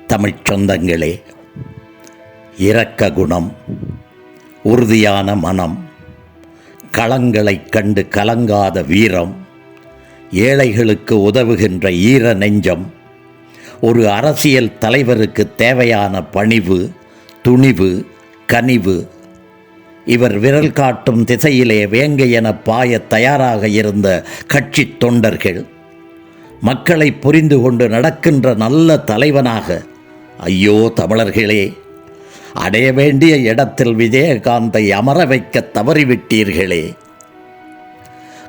தமிழ்ச் சொந்தங்களே, இரக்க குணம், உறுதியான மனம், களங்களைக் கண்டு கலங்காத வீரம், ஏழைகளுக்கு உதவுகின்ற ஈர நெஞ்சம், ஒரு அரசியல் தலைவருக்கு தேவையான பணிவு, துணிவு, கனிவு. இவர் விரல் காட்டும் திசையிலே வேங்கை என பாய தயாராக இருந்த கட்சி தொண்டர்கள், மக்களை புரிந்து கொண்டு நடக்கின்ற நல்ல தலைவனாக, ஐயோ தமிழர்களே, அடைய வேண்டிய இடத்தில் விஜயகாந்தை அமர வைக்க தவறிவிட்டீர்களே.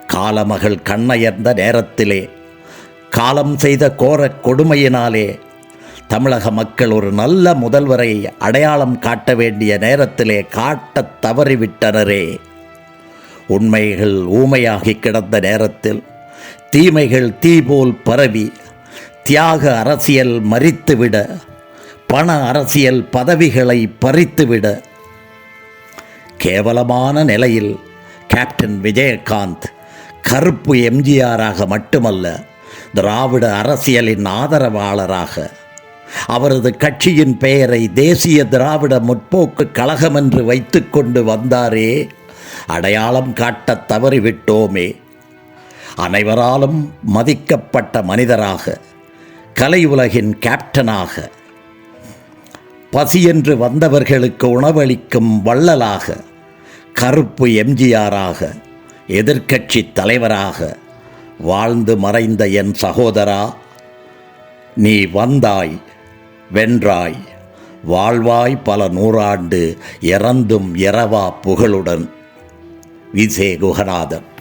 காலமகள் கண்ணயர்ந்த நேரத்திலே, காலம் செய்த கோரக் கொடுமையினாலே தமிழக மக்கள் ஒரு நல்ல முதல்வரை அடையாளம் காட்ட வேண்டிய நேரத்திலே காட்டத் தவறிவிட்டனரே. உண்மைகள் ஊமையாகி கிடந்த நேரத்தில் தீமைகள் தீபோல் பரவி தியாக அரசியல் மரித்துவிட, பண அரசியல் பதவிகளை பறித்துவிட, கேவலமான நிலையில் கேப்டன் விஜயகாந்த் கருப்பு எம்ஜிஆராக மட்டுமல்ல, திராவிட அரசியலின் ஆதரவாளராக, அவரது கட்சியின் பெயரை தேசிய திராவிட முற்போக்கு கழகம் என்று வைத்து கொண்டு வந்தாரே, அடையாளம் காட்டத் தவறிவிட்டோமே. அனைவராலும் மதிக்கப்பட்ட மனிதராக, கலை உலகின் கேப்டனாக, பசியென்று வந்தவர்களுக்கு உணவளிக்கும் வள்ளலாக, கருப்பு எம்ஜிஆராக, எதிர்க்கட்சி தலைவராக வாழ்ந்து மறைந்த என் சகோதரா, நீ வந்தாய், வென்றாய், வாழ்வாய் பல நூறாண்டு, இறந்தும் இரவா புகழுடன். வி. சே. குகநாதன்.